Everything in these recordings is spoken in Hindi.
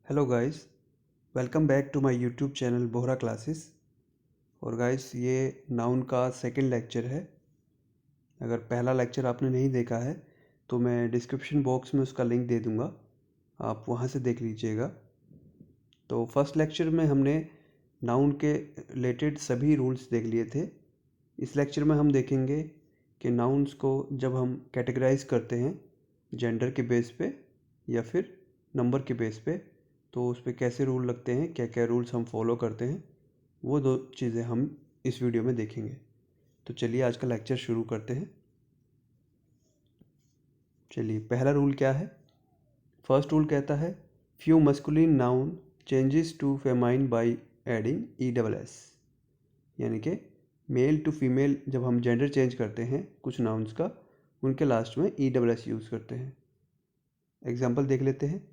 Hello guys, welcome back to my YouTube channel Bohra classes. और गाइस, ये नाउन का सेकंड लेक्चर है। अगर पहला लेक्चर आपने नहीं देखा है तो मैं डिस्क्रिप्शन बॉक्स में उसका लिंक दे दूंगा, आप वहां से देख लीजिएगा। तो फर्स्ट लेक्चर में हमने नाउन के रिलेटेड सभी रूल्स देख लिए थे। इस लेक्चर में हम देखेंगे कि नाउन्स को जब हम कैटेगराइज करते हैं जेंडर के बेस पे या फिर नंबर के बेस पे, तो उस पर कैसे रूल लगते हैं, क्या क्या रूल्स हम फॉलो करते हैं, वो दो चीज़ें हम इस वीडियो में देखेंगे। तो चलिए आज का लेक्चर शुरू करते हैं। चलिए, पहला रूल क्या है। फर्स्ट रूल कहता है few masculine noun changes to feminine by adding E double S. यानी कि मेल टू फीमेल जब हम जेंडर चेंज करते हैं कुछ नाउन्स का, उनके लास्ट में ई डबल एस यूज़ करते हैं। एग्जाम्पल देख लेते हैं।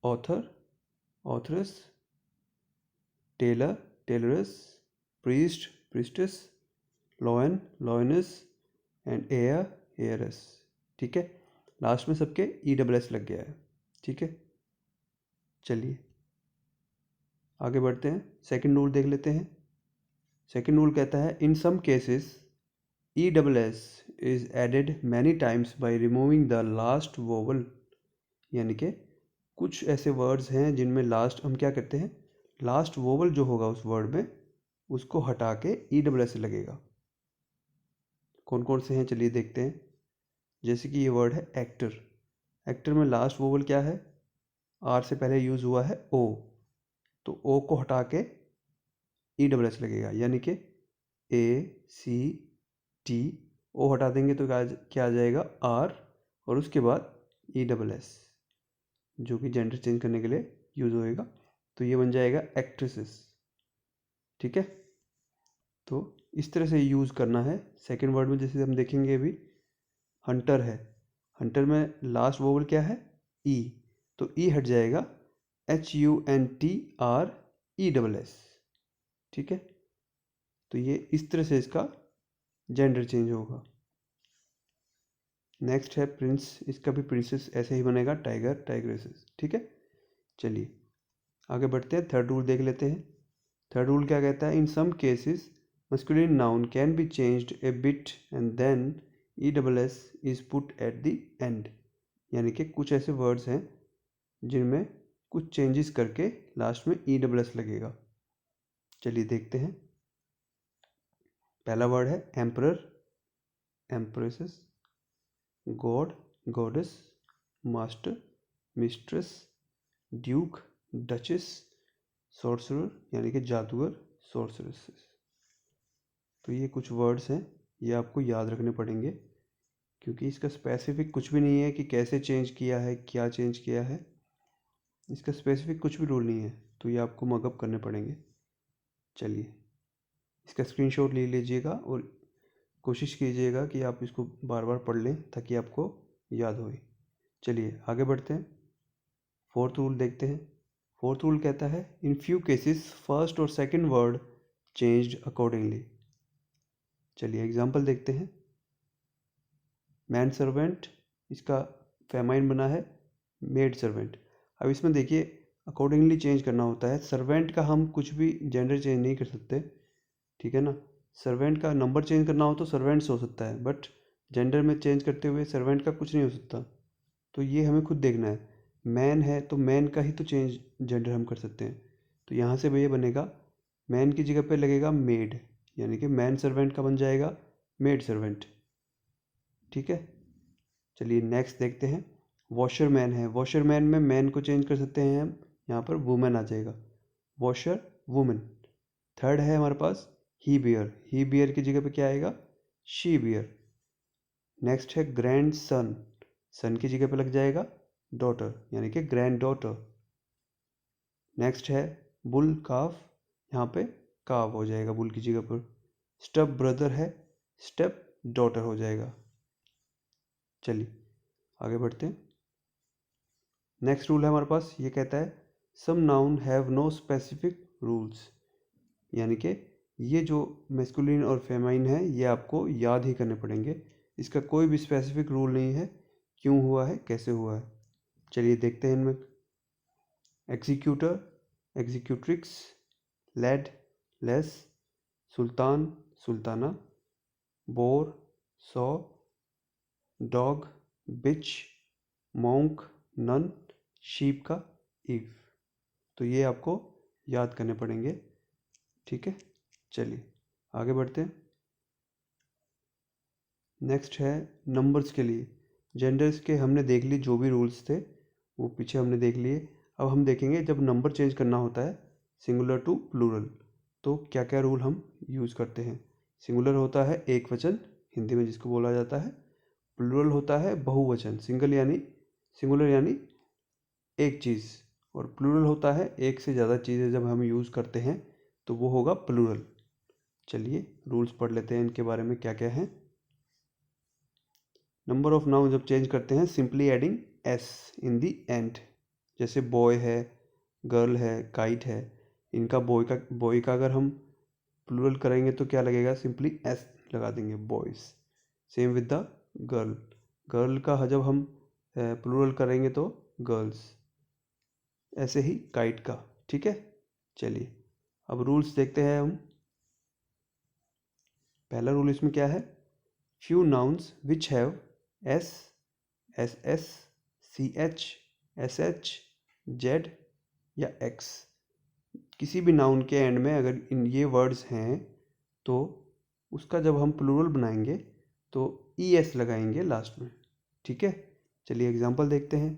Author, authoress, tailor, tailoress, priest, priestess, lion, lioness and heir, heiress. ठीक है, लास्ट में सबके ई डबल एस लग गया है। ठीक है, चलिए आगे बढ़ते हैं। सेकंड रूल देख लेते हैं। सेकंड रूल कहता है in some cases e double s is added many times by removing the last vowel. यानी कि कुछ ऐसे वर्ड्स हैं जिनमें लास्ट हम क्या करते हैं, लास्ट वोवल जो होगा उस वर्ड में उसको हटा के ई डबल एस लगेगा। कौन कौन से हैं चलिए देखते हैं। जैसे कि ये वर्ड है एक्टर। एक्टर में लास्ट वोवल क्या है, आर से पहले यूज हुआ है ओ, तो ओ को हटा के ई डबल एस लगेगा। यानी कि ए सी टी, ओ हटा देंगे तो क्या आ जाएगा आर, और उसके बाद ई डबल एस जो कि जेंडर चेंज करने के लिए यूज होएगा। तो ये बन जाएगा एक्ट्रेसेस। ठीक है, तो इस तरह से यूज करना है। सेकेंड वर्ड में जैसे हम देखेंगे अभी, हंटर है। हंटर में लास्ट वोवल क्या है, ई, तो ई हट जाएगा, HUNTRESS। ठीक है, तो ये इस तरह से इसका जेंडर चेंज होगा। नेक्स्ट है प्रिंस। इसका भी प्रिंसेस ऐसे ही बनेगा, टाइगर, टाइग्रेसेस। ठीक है, चलिए आगे बढ़ते हैं। थर्ड रूल देख लेते हैं। थर्ड रूल क्या कहता है in some cases masculine noun can be changed a bit and then e double s is put at the end. यानी कि कुछ ऐसे वर्ड्स हैं जिनमें कुछ चेंजेस करके लास्ट में ई डबल एस लगेगा। चलिए देखते हैं। पहला वर्ड है emperor, एम्प्रेसेस, God, goddess, master, mistress, Duke, duchess, sorcerer यानी कि जादूगर, सॉर्सरेसेस। तो ये कुछ वर्ड्स हैं, ये आपको याद रखने पड़ेंगे क्योंकि इसका स्पेसिफिक कुछ भी नहीं है कि कैसे चेंज किया है, क्या चेंज किया है। इसका स्पेसिफिक कुछ भी रूल नहीं है, तो ये आपको मगअप करने पड़ेंगे। चलिए इसका स्क्रीनशॉट ले लीजिएगा और कोशिश कीजिएगा कि आप इसको बार बार पढ़ लें ताकि आपको याद होए। चलिए आगे बढ़ते हैं। फोर्थ रूल देखते हैं। फोर्थ रूल कहता है इन फ्यू केसेस फर्स्ट और सेकंड वर्ड चेंज्ड अकॉर्डिंगली। चलिए एग्जांपल देखते हैं। मैन सर्वेंट, इसका फेमाइन बना है मेड सर्वेंट। अब इसमें देखिए अकॉर्डिंगली चेंज करना होता है। सर्वेंट का हम कुछ भी जेंडर चेंज नहीं कर सकते, ठीक है ना। सर्वेंट का नंबर चेंज करना हो तो सर्वेंट्स हो सकता है, बट जेंडर में चेंज करते हुए सर्वेंट का कुछ नहीं हो सकता। तो ये हमें खुद देखना है। मैन है तो मैन का ही तो चेंज जेंडर हम कर सकते हैं। तो यहाँ से भैया बनेगा मैन की जगह पे लगेगा मेड, यानी कि मैन सर्वेंट का बन जाएगा मेड सर्वेंट। ठीक है, चलिए नेक्स्ट देखते हैं। वॉशर मैन है। वॉशर मैन में मैन को चेंज कर सकते हैं हम, यहाँ पर वुमेन आ जाएगा, वॉशर वुमेन। थर्ड है हमारे पास ही बियर। ही बियर की जगह पे क्या आएगा, शी बियर। नेक्स्ट है ग्रैंड सन। सन की जगह पे लग जाएगा डॉटर, यानी कि ग्रैंड डॉटर। नेक्स्ट है बुल काफ, यहाँ पे काफ हो जाएगा बुल की जगह पर। स्टेप ब्रदर है, स्टेप डॉटर हो जाएगा। चलिए आगे बढ़ते हैं। नेक्स्ट रूल है हमारे पास, ये कहता है some noun have no specific rules. यानी कि ये जो मैस्कुलिन और फेमाइन है ये आपको याद ही करने पड़ेंगे। इसका कोई भी स्पेसिफिक रूल नहीं है, क्यों हुआ है, कैसे हुआ है। चलिए देखते हैं इनमें। एग्जीक्यूटर, एग्जीक्यूट्रिक्स, लेड, लेस, सुल्तान, सुल्ताना, बोर, सौ, डॉग, बिच, मॉन्क, नन, शीप का ईव। तो ये आपको याद करने पड़ेंगे, ठीक है। चलिए आगे बढ़ते हैं। नेक्स्ट है नंबर्स के लिए। जेंडर्स के हमने देख ली, जो भी रूल्स थे वो पीछे हमने देख लिए। अब हम देखेंगे जब नंबर चेंज करना होता है सिंगुलर टू प्लूरल, तो क्या क्या रूल हम यूज़ करते हैं। सिंगुलर होता है एक वचन, हिंदी में जिसको बोला जाता है। प्लूरल होता है बहुवचन, सिंगुलर यानी एक चीज़, और प्लूरल होता है एक से ज़्यादा चीज़ें जब हम यूज़ करते हैं तो वो होगा प्लूरल। चलिए रूल्स पढ़ लेते हैं इनके बारे में क्या क्या है। नंबर ऑफ नाउन जब चेंज करते हैं simply adding S in the and, जैसे बॉय है, गर्ल है, काइट है, इनका बॉय का अगर हम प्लूरल करेंगे तो क्या लगेगा, सिंपली एस लगा देंगे, boys. Same with the girl, girl का जब हम प्लूरल करेंगे तो गर्ल्स, ऐसे ही काइट का, ठीक है। चलिए अब रूल्स देखते हैं हम। पहला रूल इसमें क्या है, few nouns which have S, S S, C H, S H, Z या एक्स। किसी भी नाउन के एंड में अगर इन ये वर्ड्स हैं तो उसका जब हम प्लूरल बनाएंगे तो ई एस लगाएंगे लास्ट में, ठीक है। चलिए एग्जांपल देखते हैं।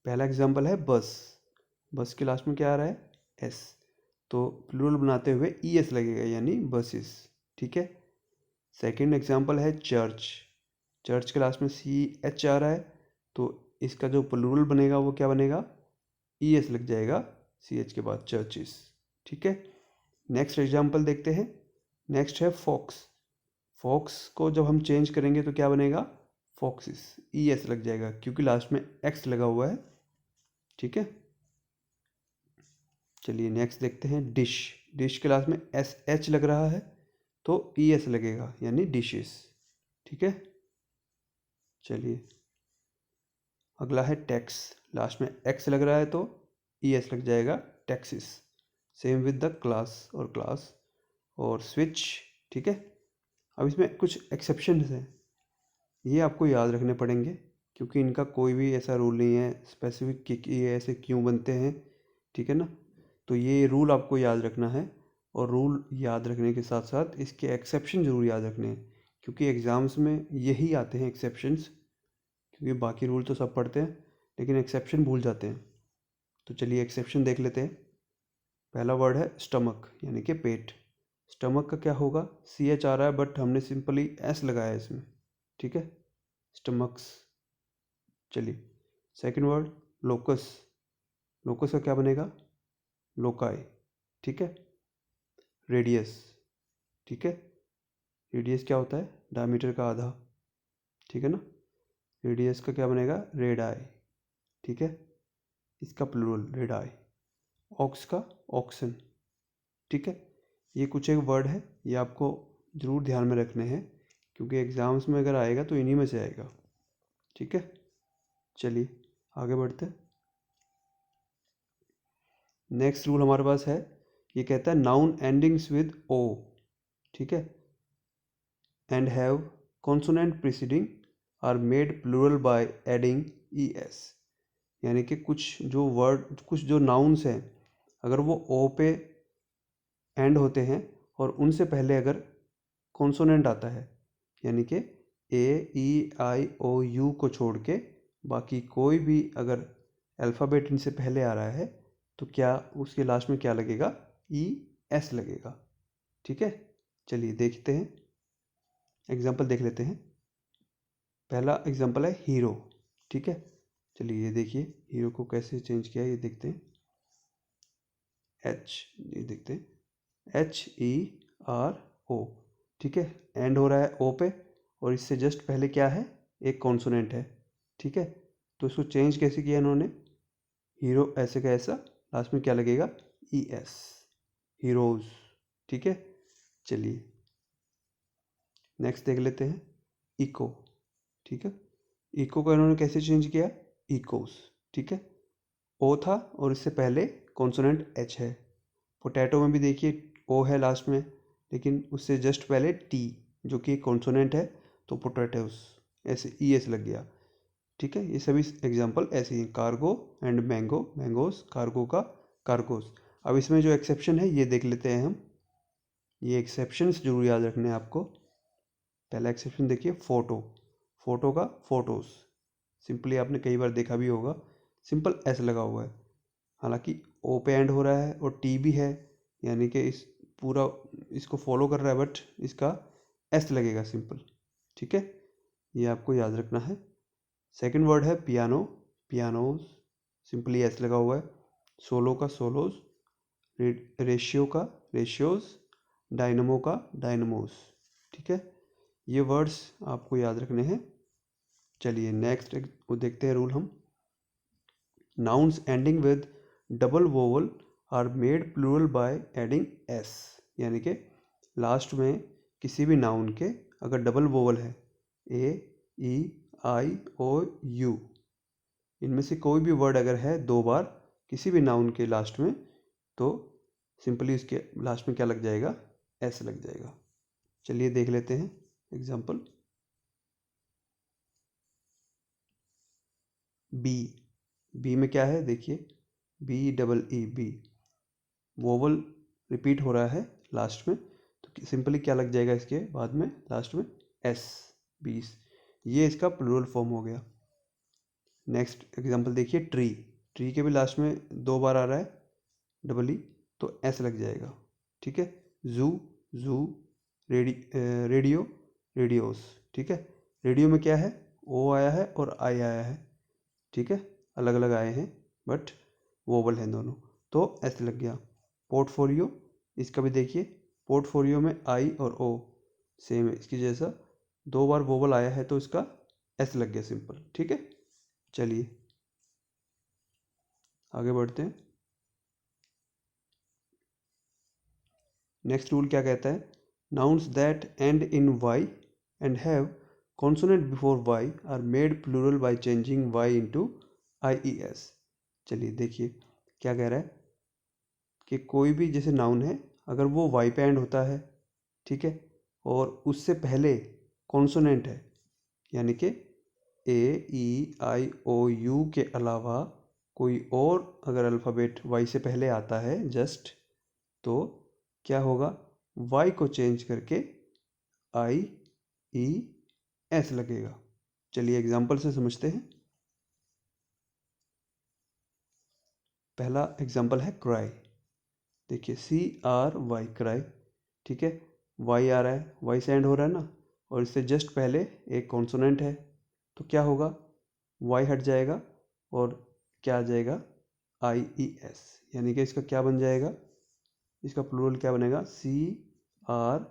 पहला एग्जांपल है बस, बस के लास्ट में क्या आ रहा है, एस, तो प्लूरल बनाते हुए ई एस लगेगा यानी बसेस, ठीक है। सेकंड एग्जांपल है चर्च, चर्च के लास्ट में सी एच आ रहा है, तो इसका जो प्लूरल बनेगा वो क्या बनेगा, ई एस लग जाएगा सी एच के बाद, चर्चिस, ठीक है। नेक्स्ट एग्जांपल देखते हैं। नेक्स्ट है फॉक्स, फॉक्स को जब हम चेंज करेंगे तो क्या बनेगा, फॉक्सिस, ई एस लग जाएगा क्योंकि लास्ट में एक्स लगा हुआ है, ठीक है। चलिए नेक्स्ट देखते हैं डिश, डिश के लास्ट में एस एच लग रहा है तो ई एस लगेगा यानी डिशेस, ठीक है। चलिए अगला है टैक्स, लास्ट में एक्स लग रहा है तो ई एस लग जाएगा, taxis. Same with the class और क्लास और स्विच, ठीक है। अब इसमें कुछ एक्सेप्शंस हैं, ये आपको याद रखने पड़ेंगे क्योंकि इनका कोई भी ऐसा रूल नहीं है स्पेसिफिक कि ये ऐसे क्यों बनते हैं, ठीक है ना। तो ये रूल आपको याद रखना है, और रूल याद रखने के साथ साथ इसके एक्सेप्शन ज़रूर याद रखने हैं क्योंकि एग्ज़ाम्स में यही आते हैं एक्सेप्शंस, क्योंकि बाकी रूल तो सब पढ़ते हैं लेकिन एक्सेप्शन भूल जाते हैं। तो चलिए एक्सेप्शन देख लेते हैं। पहला वर्ड है स्टमक यानी कि पेट, स्टमक का क्या होगा, सी एच आ रहा है बट हमने सिंपली एस लगाया है इसमें, ठीक है, स्टमक्स। चलिए सेकंड वर्ड लोकस, लोकस का क्या बनेगा, लोकाई, ठीक है। रेडियस, ठीक है, रेडियस क्या होता है, डायमीटर का आधा, ठीक है ना। रेडियस का क्या बनेगा, रेडाई, ठीक है, इसका प्लूरल रेडाई। ऑक्स का ऑक्सन, ठीक है। ये कुछ एक वर्ड है, ये आपको ज़रूर ध्यान में रखने हैं क्योंकि एग्ज़ाम्स में अगर आएगा तो इन्हीं में से आएगा, ठीक है। चलिए आगे बढ़ते हैं। नेक्स्ट रूल हमारे पास है, ये कहता है नाउन एंडिंग्स विद ओ, ठीक है, and have consonant preceding are made plural by adding E S, यानी कि कुछ जो नाउन्स हैं अगर वो ओ पे एंड होते हैं और उनसे पहले अगर कॉन्सोनेंट आता है यानी कि ए ई आई ओ यू को छोड़ के बाकी कोई भी अगर अल्फ़ाबेट इनसे पहले आ रहा है तो क्या उसके लास्ट में क्या लगेगा, ई एस लगेगा, ठीक है। चलिए देखते हैं, एग्जांपल देख लेते हैं। पहला एग्जांपल है हीरो, ठीक है। चलिए ये देखिए हीरो को कैसे चेंज किया ये देखते हैं, एच, ये देखते हैं एच ई आर ओ, ठीक है, एंड हो रहा है ओ पे और इससे जस्ट पहले क्या है, एक कॉन्सोनेंट है, ठीक है। तो इसको चेंज कैसे किया इन्होंने, हीरो ऐसे का ऐसा, लास्ट में क्या लगेगा, ई एस, हीरोज, ठीक है। चलिए नेक्स्ट देख लेते हैं इको, ठीक है, इको को इन्होंने कैसे चेंज किया, इकोस, ठीक है। ओ था और इससे पहले कॉन्सोनेंट एच है। पोटैटो में भी देखिए ओ है लास्ट में, लेकिन उससे जस्ट पहले टी जो कि कॉन्सोनेंट है, तो पोटैटोस ऐसे ई एस लग गया। ठीक है, ये सभी एग्जांपल ऐसे ही, cargo and mango, mangoes, cargo का कार्गोस। अब इसमें जो एक्सेप्शन है ये देख लेते हैं हम। ये एक्सेप्शंस जरूर याद रखने हैं आपको। पहला एक्सेप्शन देखिए, फोटो, फोटो का फोटोस, सिंपली आपने कई बार देखा भी होगा, सिंपल एस लगा हुआ है, हालांकि ओ पे एंड हो रहा है और टी भी है, यानी कि इस पूरा इसको फॉलो कर रहा है, बट इसका एस लगेगा सिंपल। ठीक है, ये आपको याद रखना है। सेकंड वर्ड है पियानो, पियानोस, सिंपली एस लगा हुआ है। सोलो का सोलोस, रेशियो का रेशियोस, डायनमो का डायनमोस। ठीक है, ये वर्ड्स आपको याद रखने हैं। चलिए नेक्स्ट वो देखते हैं रूल हम। Nouns ending with double vowel are made plural by adding S, यानी कि लास्ट में किसी भी नाउन के अगर डबल वोवल है, ए, ई, आई, ओ, यू, इनमें से कोई भी वर्ड अगर है दो बार किसी भी नाउन के लास्ट में, तो सिंपली उसके लास्ट में क्या लग जाएगा, एस लग जाएगा। चलिए देख लेते हैं एग्जाम्पल। बी, बी में क्या है देखिए, B double E, B, vowel repeat हो रहा है लास्ट में, तो सिंपली क्या लग जाएगा इसके बाद में लास्ट में, एस, बीस। ये इसका प्लूरल फॉर्म हो गया। नेक्स्ट एग्जांपल देखिए, ट्री, ट्री के भी लास्ट में दो बार आ रहा है डबल ई, तो एस लग जाएगा। ठीक है, जू, जू, रेडियो, रेडियोस। ठीक है, रेडियो में क्या है, ओ आया है और आई आया है। ठीक है, अलग अलग आए हैं बट वोवल हैं दोनों, तो एस लग गया। पोर्टफोलियो, इसका भी देखिए, पोर्टफोलियो में आई और ओ सेम है इसकी जैसा, दो बार वोवल आया है तो इसका एस लग गया सिंपल। ठीक है, चलिए आगे बढ़ते हैं। नेक्स्ट रूल क्या कहता है, nouns that end in Y and have consonant before Y are made plural by changing Y into I E S. चलिए देखिए क्या कह रहा है कि कोई भी जैसे नाउन है अगर वो वाई पे एंड होता है, ठीक है, और उससे पहले कॉन्सोनेंट है, यानी कि ए, ई, आई, ओ, यू के अलावा कोई और अगर अल्फ़ाबेट वाई से पहले आता है जस्ट, तो क्या होगा, वाई को चेंज करके आई ई एस लगेगा। चलिए एग्जांपल से समझते हैं। पहला एग्जांपल है क्राई, देखिए सी आर वाई, क्राई। ठीक है, वाई आ रहा है, वाई से एंड हो रहा है ना, और इससे जस्ट पहले एक कॉन्सोनेंट है, तो क्या होगा, वाई हट जाएगा और क्या आ जाएगा, आई ई एस, यानी कि इसका क्या बन जाएगा, इसका प्लूरल क्या बनेगा, C R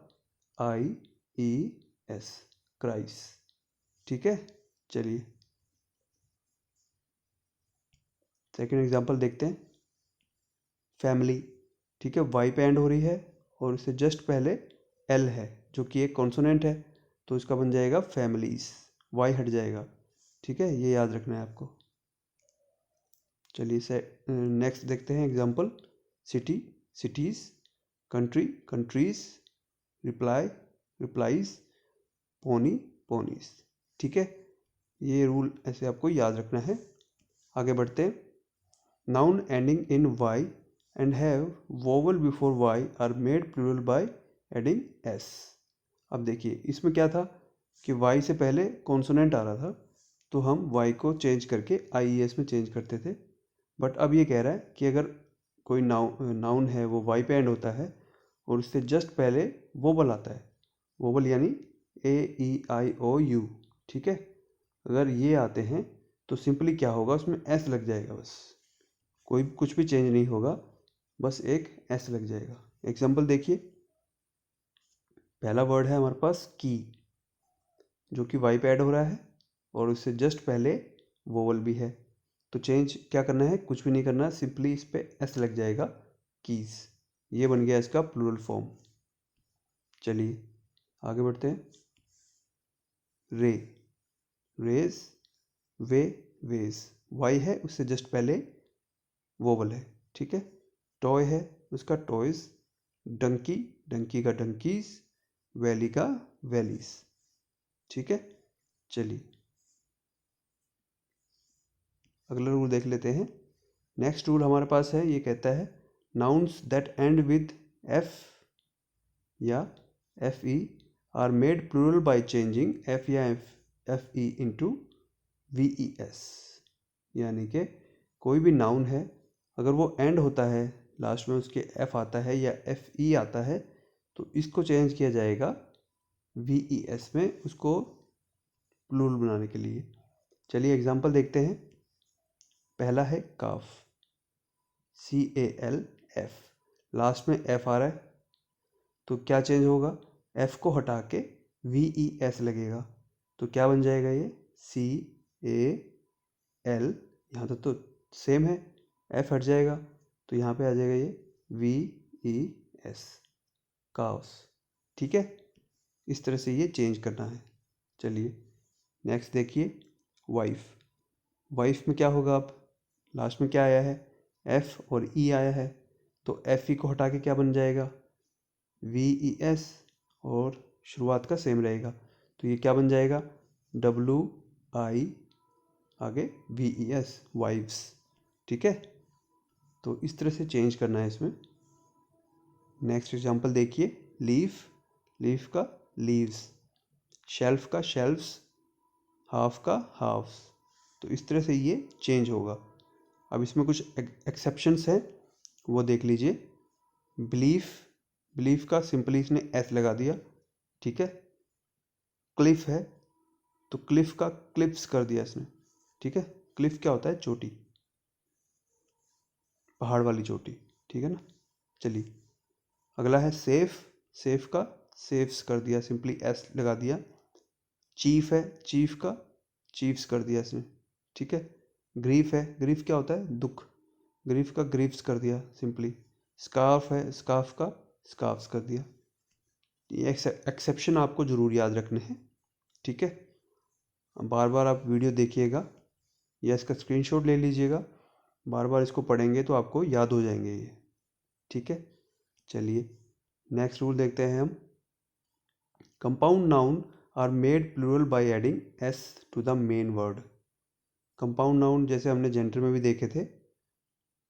I E S, cries. ठीक है, चलिए सेकेंड एग्जांपल देखते हैं। फैमिली, ठीक है, वाई पे एंड हो रही है और इससे जस्ट पहले एल है जो कि एक कॉन्सोनेंट है, तो इसका बन जाएगा फैमिलीज, वाई हट जाएगा। ठीक है, ये याद रखना है आपको। चलिए से नेक्स्ट देखते हैं example. City, cities, country, countries, reply, replies, pony, ponies. ठीक है, ये रूल ऐसे आपको याद रखना है। आगे बढ़ते हैं। Noun ending in Y and have vowel before Y are made plural by adding S. अब देखिए इसमें क्या था कि वाई से पहले कॉन्सोनेंट आ रहा था, तो हम वाई को चेंज करके आई एस में चेंज करते थे, बट अब ये कह रहा है कि अगर कोई नाउन है वो वाई पे एंड होता है और उससे जस्ट पहले वोवल आता है, वोवल यानी ए, ई, आई, ओ, यू। ठीक है, अगर ये आते हैं तो सिंपली क्या होगा, उसमें एस लग जाएगा, बस कोई कुछ भी चेंज नहीं होगा, बस एक एस लग जाएगा। एग्जांपल देखिए, पहला वर्ड है हमारे पास की, जो कि वाई पे ऐड हो रहा है और उससे जस्ट पहले वोवल भी है, तो चेंज क्या करना है, कुछ भी नहीं करना, सिंपली इस पे एस लग जाएगा, कीज। ये बन गया इसका प्लूरल फॉर्म। चलिए आगे बढ़ते हैं। रे, रेज, वे, वेज, वाई है उससे जस्ट पहले वोवल है, ठीक है। टॉय है उसका टॉयज, डंकी, डंकी का डंकीज, वैली का वैलीज, ठीक है। चलिए अगला रूल देख लेते हैं। नेक्स्ट रूल हमारे पास है, ये कहता है nouns that end with f या f e are made plural by changing f या f e into v e S. यानी कि कोई भी नाउन है अगर वो एंड होता है, लास्ट में उसके एफ आता है या एफ ई आता है, तो इसको चेंज किया जाएगा वी ई एस में, उसको प्लूरल बनाने के लिए। चलिए एग्जांपल देखते हैं। पहला है काफ, सी ए एल एफ, लास्ट में एफ आ रहा है तो क्या चेंज होगा, एफ को हटा के वी ई एस लगेगा, तो क्या बन जाएगा ये सी ए एल, यहाँ तक तो सेम है, एफ हट जाएगा तो यहाँ पे आ जाएगा ये वी ई एस, काउस, ठीक है। इस तरह से ये चेंज करना है। चलिए नेक्स्ट देखिए वाइफ, वाइफ में क्या होगा, अब लास्ट में क्या आया है, एफ और ई आया है, तो एफ ई को हटा के क्या बन जाएगा वी ई एस, और शुरुआत का सेम रहेगा तो ये क्या बन जाएगा डब्लू आई आगे वी ई एस, वाइफ्स, ठीक है। तो इस तरह से चेंज करना है इसमें। नेक्स्ट एग्जांपल देखिए, लीफ, लीफ का लीव्स, शेल्फ का शेल्फ्स, हाफ का हाफ्स, तो इस तरह से ये चेंज होगा। अब इसमें कुछ एक्सेप्शंस हैं वो देख लीजिए। बिलीफ, बिलीफ का सिंपली इसने एस लगा दिया, ठीक है। क्लिफ है तो क्लिफ का क्लिप्स कर दिया इसने, ठीक है। क्लिफ क्या होता है, चोटी, पहाड़ वाली चोटी, ठीक है ना। चलिए अगला है सेफ, सेफ का सेफ्स कर दिया, सिंपली एस लगा दिया। चीफ है, चीफ का चीफ्स कर दिया इसने, ठीक है। ग्रीफ है, ग्रीफ क्या होता है दुख, ग्रीफ का ग्रीफ्स कर दिया सिंपली। स्कार्फ है, स्कार्फ का स्कार्फ्स कर दिया। ये एक्सेप्शन आपको ज़रूर याद रखने हैं, ठीक है। बार बार आप वीडियो देखिएगा या इसका स्क्रीनशॉट ले लीजिएगा, बार बार इसको पढ़ेंगे तो आपको याद हो जाएंगे ये, ठीक है। चलिए नेक्स्ट रूल देखते हैं हम। Compound noun are made plural by adding S to the main word. Compound noun जैसे हमने जेंडर में भी देखे थे,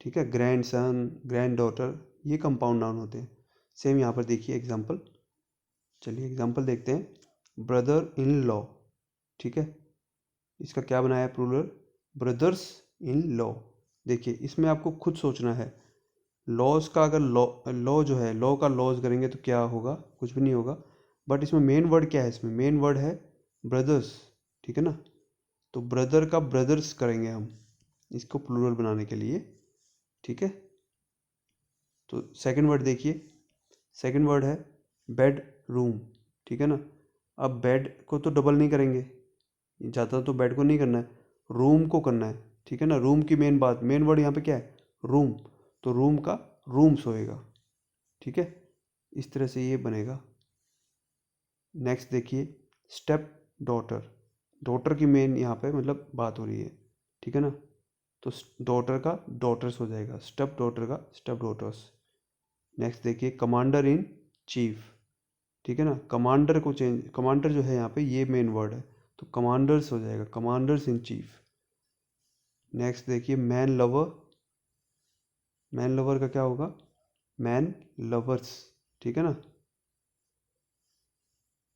ठीक है, ग्रैंड सन, ग्रैंड डॉटर, ये कंपाउंड नाउन होते हैं। सेम यहाँ पर देखिए एग्जाम्पल। चलिए एग्जाम्पल देखते हैं। ब्रदर इन लॉ, ठीक है, इसका क्या बनाया है प्लूरल, ब्रदर्स इन लॉ। देखिए इसमें आपको खुद सोचना है, लॉज का अगर लॉ, लॉ जो है लॉ का लॉज करेंगे तो क्या होगा, कुछ भी नहीं होगा। बट इसमें मेन वर्ड क्या है, इसमें मेन वर्ड है ब्रदर्स, ठीक है ना। तो ब्रदर का ब्रदर्स करेंगे हम इसको प्लूरल बनाने के लिए, ठीक है। तो सेकंड वर्ड देखिए, सेकंड वर्ड है बेड रूम, ठीक है ना। अब बेड को तो डबल नहीं करेंगे, ज़्यादा तो बेड को नहीं करना है, रूम को करना है, ठीक है ना। रूम की मेन बात, मेन वर्ड यहाँ पे क्या है रूम, तो रूम का रूम्स होएगा, ठीक है। इस तरह से ये बनेगा। नेक्स्ट देखिए स्टेप डॉटर, डॉटर की मेन यहाँ पे मतलब बात हो रही है, ठीक है ना। तो डॉटर का डॉटर्स हो जाएगा, स्टेप डॉटर का स्टेप डॉटर्स। नेक्स्ट देखिए कमांडर इन चीफ, ठीक है ना। कमांडर को चेंज, कमांडर जो है यहाँ पे ये मेन वर्ड है तो कमांडर्स हो जाएगा, कमांडर्स इन चीफ। नेक्स्ट देखिए मैन लवर, मैन लवर का क्या होगा मैन लवर्स, ठीक है ना।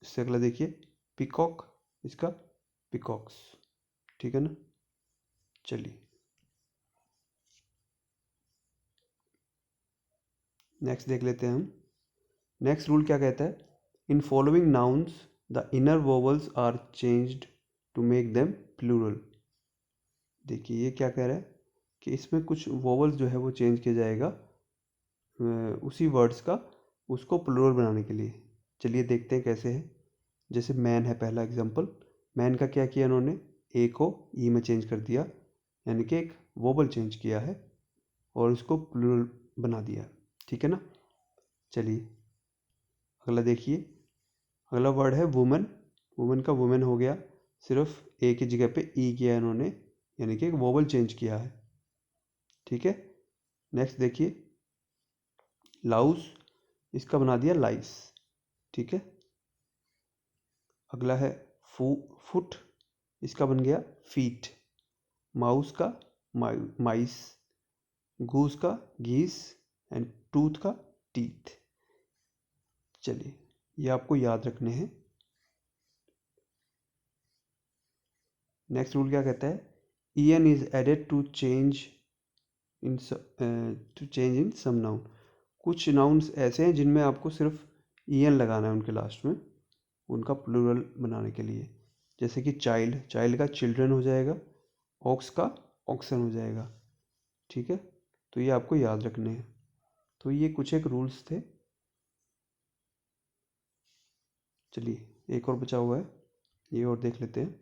इससे अगला देखिए पिकॉक, इसका पिकॉक्स, ठीक है ना। चलिए नेक्स्ट देख लेते हैं हम। नेक्स्ट रूल क्या कहता है, in following nouns the inner vowels are changed to make them plural. देखिए ये क्या कह रहा है कि इसमें कुछ वोवल्स जो है वो चेंज किया जाएगा उसी वर्ड्स का, उसको प्लूरल बनाने के लिए। चलिए देखते हैं कैसे है। जैसे मैन है पहला एग्जांपल, मैन का क्या किया इन्होंने, ए को ई में चेंज कर दिया, यानी कि एक वोबल चेंज किया है और उसको प्लूरल बना दिया, ठीक है ना। चलिए अगला देखिए, अगला वर्ड है वुमेन, वुमेन का वुमेन हो गया, सिर्फ ए की जगह पे ई किया इन्होंने, यानी कि एक वोबल चेंज किया है, ठीक है। नेक्स्ट देखिए, लाउस, इसका बना दिया लाइस, ठीक है। अगला है फुट, इसका बन गया फीट। माउस का माइस, गूस का गीस, एंड टूथ का टीथ। चलिए, ये आपको याद रखने हैं। नेक्स्ट रूल क्या कहता है, en is added to change in some noun. कुछ नाउन्स ऐसे हैं जिनमें आपको सिर्फ en लगाना है उनके लास्ट में, उनका प्लूरल बनाने के लिए। जैसे कि चाइल्ड, चाइल्ड का चिल्ड्रन हो जाएगा, ऑक्स का ऑक्सन हो जाएगा, ठीक है। तो ये आपको याद रखने हैं। तो ये कुछ एक रूल्स थे। चलिए, एक और बचा हुआ है, ये और देख लेते हैं।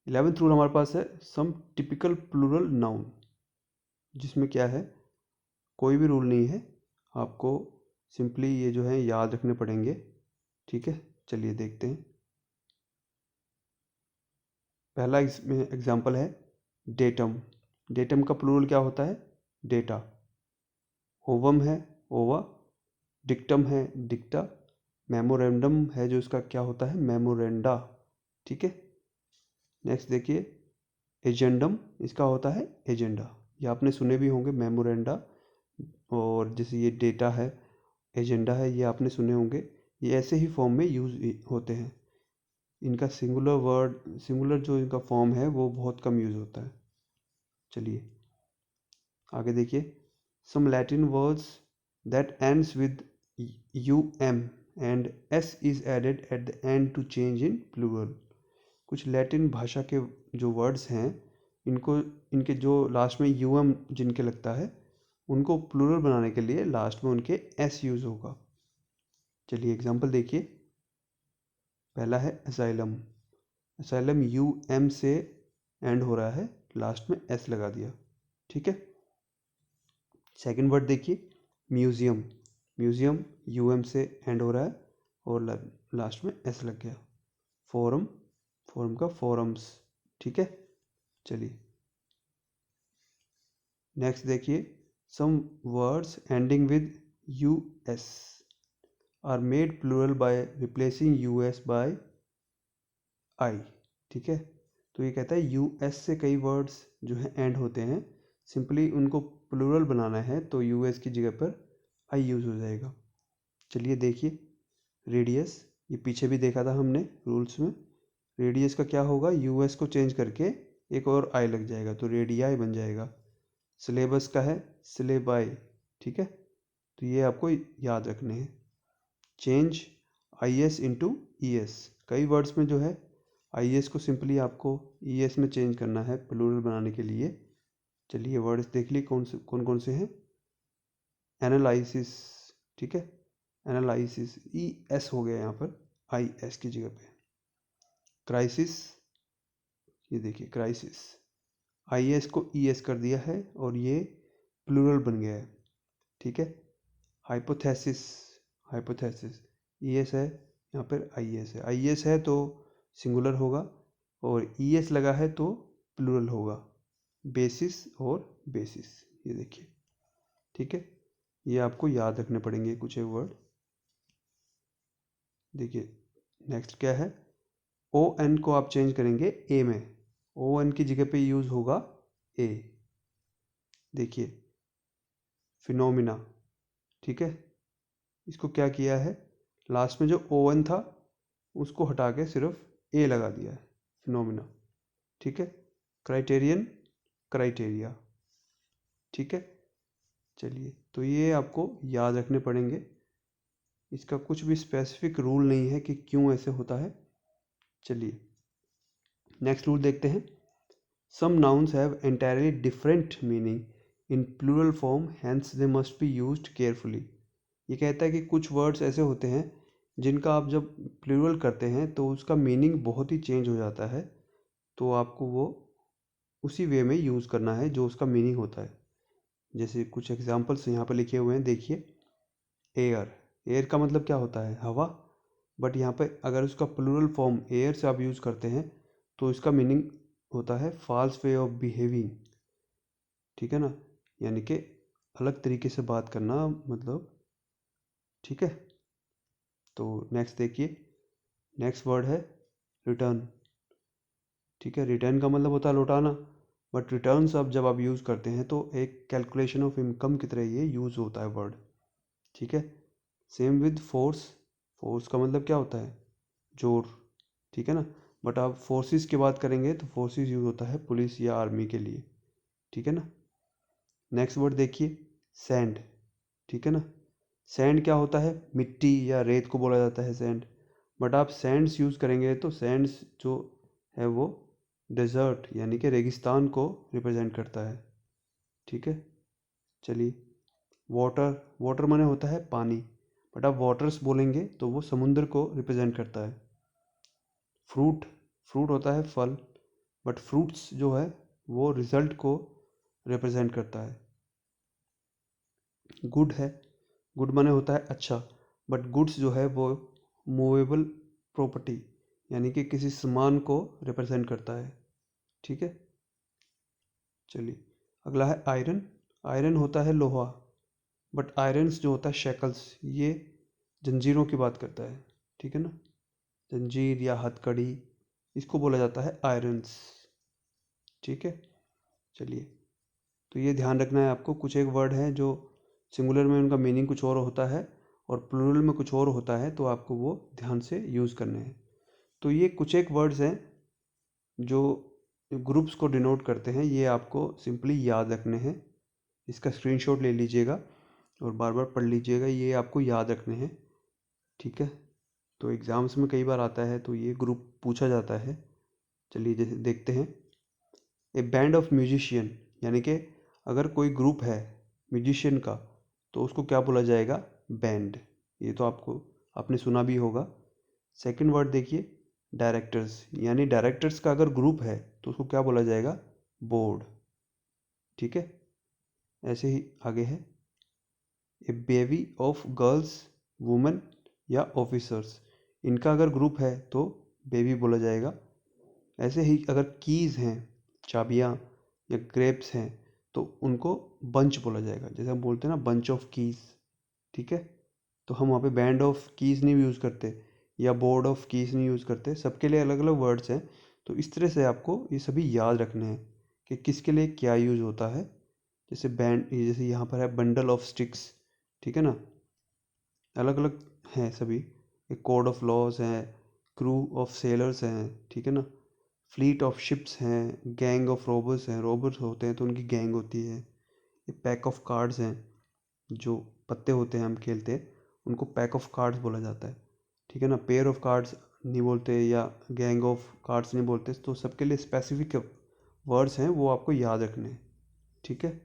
11th रूल हमारे पास है, सम टिपिकल प्लूरल नाउन, जिसमें क्या है, कोई भी रूल नहीं है, आपको सिंपली ये जो है याद रखने पड़ेंगे, ठीक है। चलिए देखते हैं। पहला इसमें एग्जांपल है डेटम। डेटम का प्लूरल क्या होता है, डेटा। ओवम है ओवा, डिक्टम है डिक्टा, मेमोरेंडम है जो इसका क्या होता है, मेमोरेंडा, ठीक है। नेक्स्ट देखिए, एजेंडम, इसका होता है एजेंडा। ये आपने सुने भी होंगे, मेमोरेंडा, और जैसे ये डेटा है, एजेंडा है, ये आपने सुने होंगे। ये ऐसे ही फॉर्म में यूज होते हैं। इनका सिंगुलर जो इनका फॉर्म है वो बहुत कम यूज होता है। चलिए आगे देखिए, some Latin words that ends with um and s is added at the end to change in plural. कुछ लैटिन भाषा के जो वर्ड्स हैं, इनको इनके जो लास्ट में जिनके लगता है, उनको प्लूरल बनाने के लिए लास्ट में उनके s यूज होगा। चलिए एग्जांपल देखिए। पहला है असाइलम। असाइलम से एंड हो रहा है, लास्ट में s लगा दिया, ठीक है। सेकंड वर्ड देखिए, म्यूजियम। म्यूजियम से एंड हो रहा है और लास्ट में s लग गया। फोरम का फोरम्स, ठीक है। चलिए नेक्स्ट देखिए, some words ending with us are made plural by replacing us by I, ठीक है। तो ये कहता है us से कई वर्ड्स जो है एंड होते हैं, सिंपली उनको प्लूरल बनाना है तो us की जगह पर I यूज हो जाएगा। चलिए देखिए, रेडियस, ये पीछे भी देखा था हमने रूल्स में। रेडियस का क्या होगा, us को चेंज करके एक और I लग जाएगा तो रेडियाई बन जाएगा। सिलेबस का है सिलेबाई, ठीक है। तो ये आपको याद रखने हैं। चेंज is इंटू es, कई वर्ड्स में जो है is को सिंपली आपको es में चेंज करना है प्लूरल बनाने के लिए। चलिए वर्ड्स देख लिए कौन कौन से हैं। एनालिसिस, ठीक है, एनालिसिस es हो गया यहाँ पर is की जगह पे। क्राइसिस, ये देखिए क्राइसिस, is को es कर दिया है और ये प्लूरल बन गया है, ठीक है। हाइपोथेसिस, es है यहाँ पर is है तो सिंगुलर होगा, और es लगा है तो प्लूरल होगा। बेसिस और बेसिस, ये देखिए, ठीक है। ये आपको याद रखने पड़ेंगे कुछ एक वर्ड। देखिए नेक्स्ट क्या है, on को आप चेंज करेंगे a में, on की जगह पे यूज होगा a। देखिए फिनोमिना, ठीक है, इसको क्या किया है, लास्ट में जो on था उसको हटा के सिर्फ a लगा दिया है, फिनोमिना, ठीक है। क्राइटेरियन, क्राइटेरिया, ठीक है। चलिए, तो ये आपको याद रखने पड़ेंगे। इसका कुछ भी स्पेसिफिक रूल नहीं है कि क्यों ऐसे होता है। चलिए नेक्स्ट रूल देखते हैं। Some nouns have entirely different meaning in plural form, hence they must be used carefully. ये कहता है कि कुछ वर्ड्स ऐसे होते हैं जिनका आप जब प्लूरल करते हैं तो उसका मीनिंग बहुत ही चेंज हो जाता है, तो आपको वो उसी वे में यूज़ करना है जो उसका मीनिंग होता है। जैसे कुछ एग्जांपल्स यहाँ पर लिखे हुए हैं, देखिए। एयर का मतलब क्या होता है, हवा, बट यहाँ पे अगर उसका प्लूरल फॉर्म एयर से आप यूज़ करते हैं तो इसका मीनिंग होता है फॉल्स वे ऑफ बिहेविंग, ठीक है ना। यानी कि अलग तरीके से बात करना, मतलब ठीक है। तो नेक्स्ट देखिए, नेक्स्ट वर्ड है रिटर्न। ठीक है, रिटर्न का मतलब होता है लौटाना, बट रिटर्न्स अब जब आप यूज़ करते हैं तो एक कैलकुलेशन ऑफ इनकम की तरह ये यूज़ होता है वर्ड। ठीक है, सेम विद फोर्स। फोर्स का मतलब क्या होता है? जोर। ठीक है ना, बट आप फोर्सेस की बात करेंगे तो फोर्सेस यूज़ होता है पुलिस या आर्मी के लिए। ठीक है ना। नेक्स्ट वर्ड देखिए, सैंड। ठीक है ना, सैंड क्या होता है? मिट्टी या रेत को बोला जाता है सैंड, बट आप सैंड्स यूज़ करेंगे तो सैंड्स जो है वो डेजर्ट यानी कि रेगिस्तान को रिप्रेजेंट करता है। ठीक है, चलिए। वाटर, वाटर माने होता है पानी, बट आप वाटर्स बोलेंगे तो वो समुद्र को रिप्रेजेंट करता है। फ्रूट, फ्रूट होता है फल, बट फ्रूट्स जो है वो रिजल्ट को रिप्रेजेंट करता है। गुड है, गुड माने होता है अच्छा, बट गुड्स जो है वो मूवेबल प्रॉपर्टी यानी कि किसी सामान को रिप्रेजेंट करता है। ठीक है, चलिए। अगला है आयरन। आयरन होता है लोहा, बट आयरन्स जो होता है शेकल्स, ये जंजीरों की बात करता है। ठीक है ना, जंजीर या हथकड़ी, इसको बोला जाता है आयरन्स। ठीक है, चलिए। तो ये ध्यान रखना है आपको, कुछ एक वर्ड हैं जो सिंगुलर में उनका मीनिंग कुछ और होता है और प्लूरल में कुछ और होता है, तो आपको वो ध्यान से यूज़ करने हैं। तो ये कुछ एक वर्ड्स हैं जो ग्रुप्स को डिनोट करते हैं, ये आपको सिंपली याद रखने हैं। इसका स्क्रीनशॉट ले लीजिएगा और बार बार पढ़ लीजिएगा, ये आपको याद रखने हैं। ठीक है, तो एग्ज़ाम्स में कई बार आता है तो ये ग्रुप पूछा जाता है। चलिए जैसे देखते हैं, ए बैंड ऑफ म्यूजिशियन, यानी कि अगर कोई ग्रुप है म्यूजिशियन का तो उसको क्या बोला जाएगा? बैंड। ये तो आपने सुना भी होगा। सेकंड वर्ड देखिए, डायरेक्टर्स, यानी डायरेक्टर्स का अगर ग्रुप है तो उसको क्या बोला जाएगा? बोर्ड। ठीक है, ऐसे ही आगे है, ए बेवी ऑफ गर्ल्स, वुमेन या ऑफिसर्स, इनका अगर ग्रुप है तो बेबी बोला जाएगा। ऐसे ही अगर कीज़ हैं, चाबियाँ या ग्रेप्स हैं, तो उनको बंच बोला जाएगा, जैसे हम बोलते हैं ना बंच ऑफ कीज़। ठीक है, तो हम वहाँ पे बैंड ऑफ कीज़ नहीं यूज़ करते या बोर्ड ऑफ कीज़ नहीं यूज़ करते, सबके लिए अलग अलग वर्ड्स हैं। तो इस तरह से आपको ये सभी याद रखने हैं कि किसके लिए क्या यूज़ होता है। जैसे बैंड, जैसे यहाँ पर है बंडल ऑफ स्टिक्स। ठीक है ना, अलग अलग हैं सभी। एक कोड ऑफ लॉज हैं, क्रू ऑफ सेलर्स हैं। ठीक है ना, फ्लीट ऑफ शिप्स हैं, गैंग ऑफ रोबर्स हैं, रोबर्स होते हैं तो उनकी गैंग होती है। ये पैक ऑफ कार्ड्स हैं, जो पत्ते होते हैं हम खेलते हैं उनको पैक ऑफ कार्ड्स बोला जाता है। ठीक है ना, पेयर ऑफ कार्ड्स नहीं बोलते या गैंग ऑफ कार्ड्स नहीं बोलते, तो सबके लिए स्पेसिफिक वर्ड्स हैं, वो आपको याद रखने हैं। ठीक है,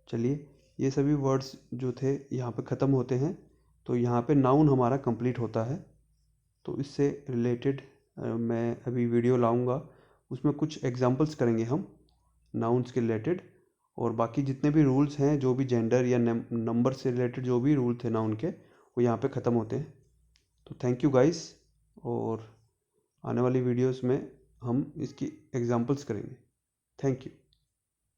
चलिए। ये सभी वर्ड्स जो थे यहाँ पे ख़त्म होते हैं, तो यहाँ पे नाउन हमारा कंप्लीट होता है। तो इससे रिलेटेड मैं अभी वीडियो लाऊंगा, उसमें कुछ एग्जांपल्स करेंगे हम नाउन्स के रिलेटेड, और बाकी जितने भी रूल्स हैं, जो भी जेंडर या नंबर से रिलेटेड जो भी रूल थे नाउन के, वो यहाँ पे ख़त्म होते हैं। तो थैंक यू गाइस, और आने वाली वीडियोस में हम इसकी एग्जांपल्स करेंगे। Thank you.